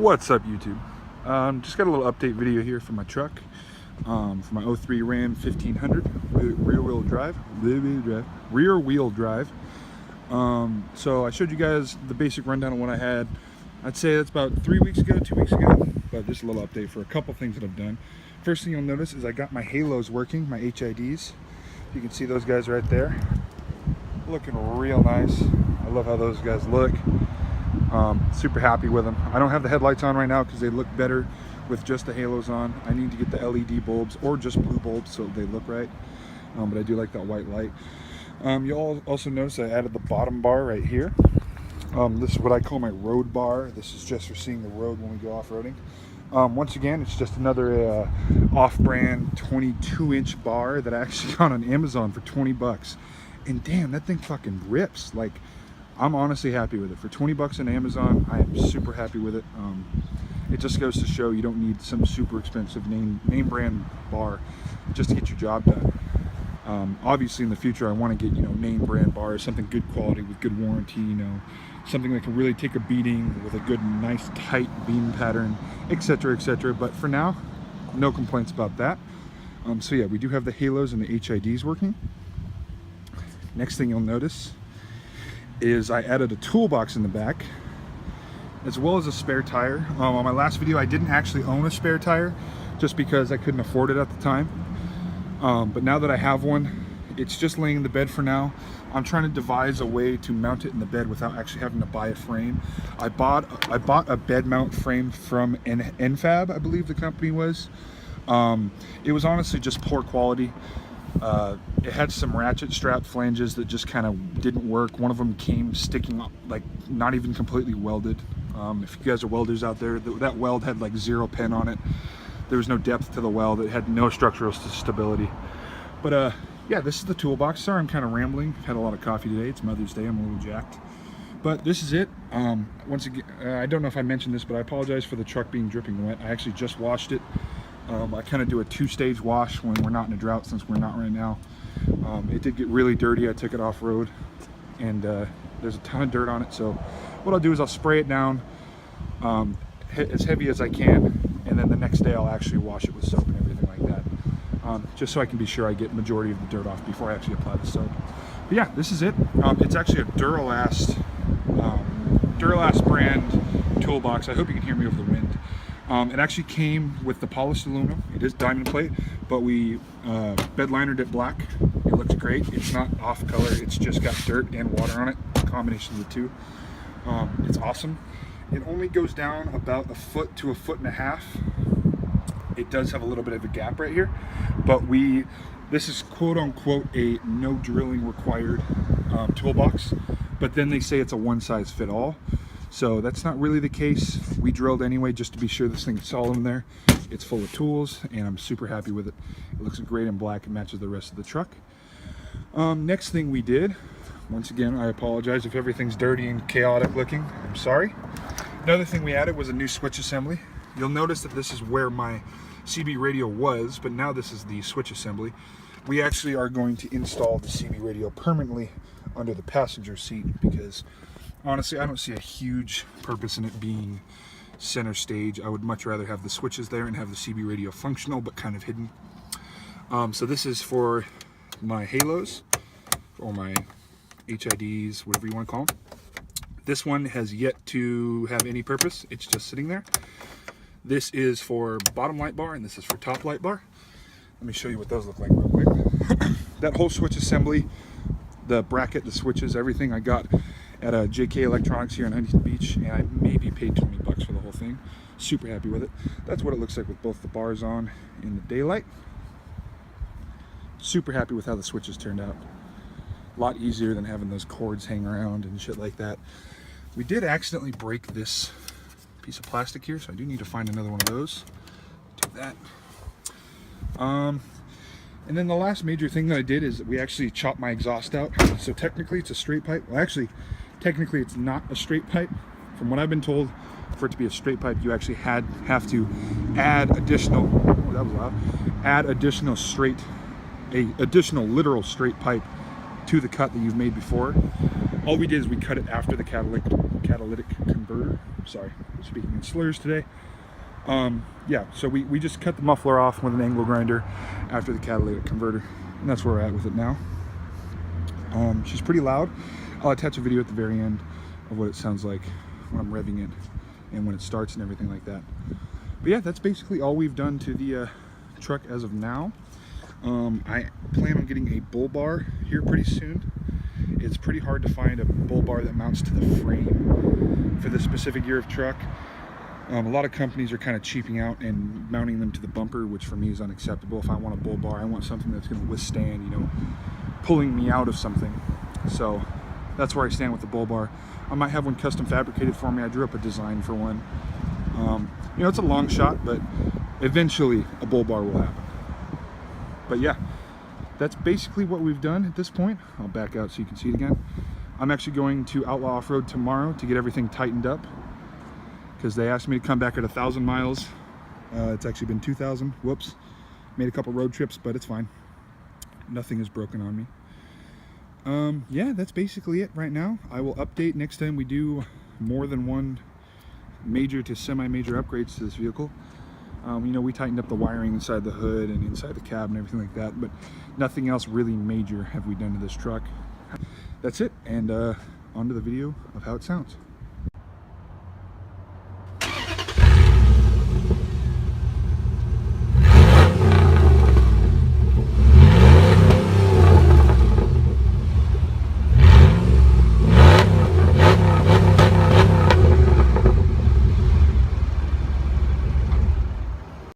What's up, YouTube? Just got a little update video here for my truck, for my 03 Ram 1500 rear-wheel drive. So I showed you guys the basic rundown of what I had. I'd say that's about 2 weeks ago, but just a little update for a couple things that I've done. First thing you'll notice is I got my halos working, my HIDs. You can see those guys right there, looking real nice. I love how those guys look. Super happy with them. I don't have the headlights on right now because they look better with just the halos on. I need to get the LED bulbs or just blue bulbs so they look right, but I do like that white light. You'll also notice I added the bottom bar right here. This is what I call my road bar. This is just for seeing the road when we go off-roading. Once again, it's just another off-brand 22-inch bar that I actually got on Amazon for 20 bucks. And damn, that thing fucking rips. Like, I'm honestly happy with it. For 20 bucks on Amazon, I am super happy with it. It just goes to show you don't need some super expensive name brand bar just to get your job done. Obviously in the future I want to get, name brand bars, something good quality with good warranty, something that can really take a beating with a good, nice, tight beam pattern, etc., etc. But for now, no complaints about that. So yeah, we do have the halos and the HIDs working. Next thing you'll notice is I added a toolbox in the back, as well as a spare tire. On my last video, I didn't actually own a spare tire, just because I couldn't afford it at the time. But now that I have one, it's just laying in the bed for now. I'm trying to devise a way to mount it in the bed without actually having to buy a frame. I bought a bed mount frame from Enfab, I believe the company was. It was honestly just poor quality. It had some ratchet strap flanges that just kind of didn't work. One of them came sticking up, like not even completely welded. If you guys are welders out there, that weld had like 0 pin on it. There was no depth to the weld. It had no structural stability. But yeah, this is the toolbox. Sorry, I'm kind of rambling. I've had a lot of coffee today. It's Mother's Day. I'm a little jacked. But this is it. Once again, I don't know if I mentioned this, but I apologize for the truck being dripping wet. I actually just washed it. I kind of do a 2-stage wash when we're not in a drought, since we're not right now. It did get really dirty. I took it off road, and there's a ton of dirt on it. So what I'll do is I'll spray it down as heavy as I can, and then the next day I'll actually wash it with soap and everything like that, just so I can be sure I get majority of the dirt off before I actually apply the soap. But yeah, this is it. It's actually a Duralast brand toolbox. I hope you can hear me over the wind. It actually came with the polished aluminum. It is diamond plate, but we bed linered it black. It looks great. It's not off color. It's just got dirt and water on it, a combination of the two. It's awesome. It only goes down about 1 foot to 1.5 feet. It does have a little bit of a gap right here, but this is quote unquote a no drilling required toolbox, but then they say it's a one size fit all. So that's not really the case. We drilled anyway just to be sure this thing's solid in there. It's full of tools, and I'm super happy with it. It looks great in black. It matches the rest of the truck. Next thing we did, once again, I apologize if everything's dirty and chaotic looking. I'm sorry. Another thing we added was a new switch assembly. You'll notice that this is where my CB radio was, but now this is the switch assembly. We actually are going to install the CB radio permanently under the passenger seat, because honestly, I don't see a huge purpose in it being center stage. I would much rather have the switches there and have the CB radio functional but kind of hidden. So this is for my halos, or my HIDs, whatever you want to call them. This one has yet to have any purpose. It's just sitting there. This is for bottom light bar, and this is for top light bar. Let me show you what those look like real quick. That whole switch assembly, the bracket, the switches, everything I got at a JK Electronics here in Huntington Beach, and I maybe paid 20 bucks for the whole thing. Super happy with it. That's what it looks like with both the bars on in the daylight. Super happy with how the switches turned out. A lot easier than having those cords hang around and shit like that. We did accidentally break this piece of plastic here, so I do need to find another one of those. Do that. And then the last major thing that I did is we actually chopped my exhaust out. So technically it's a straight pipe. Well, actually, technically it's not a straight pipe. From what I've been told, for it to be a straight pipe, you actually have to add additional, oh, that was loud, add additional literal straight pipe to the cut that you've made before. All we did is we cut it after the catalytic converter. Sorry, I'm speaking in slurs today. Yeah, so we just cut the muffler off with an angle grinder after the catalytic converter, and that's where we're at with it now. She's pretty loud. I'll attach a video at the very end of what it sounds like when I'm revving it and when it starts and everything like that. But yeah, that's basically all we've done to the truck as of now. I plan on getting a bull bar here pretty soon. It's pretty hard to find a bull bar that mounts to the frame for this specific year of truck. A lot of companies are kind of cheaping out and mounting them to the bumper, which for me is unacceptable. If I want a bull bar, I want something that's going to withstand, you know, pulling me out of something. So that's where I stand with the bull bar. I might have one custom fabricated for me. I drew up a design for one. You know, it's a long shot, but eventually a bull bar will happen. But yeah, that's basically what we've done at this point. I'll back out so you can see it again. I'm actually going to Outlaw Off-Road tomorrow to get everything tightened up, because they asked me to come back at 1,000 miles. It's actually been 2,000. Whoops. Made a couple road trips, but it's fine. Nothing is broken on me. Yeah, that's basically it right now. I will update next time we do more than one major to semi-major upgrades to this vehicle. You know, we tightened up the wiring inside the hood and inside the cab and everything like that, but nothing else really major have we done to this truck. That's it, and on to the video of how it sounds.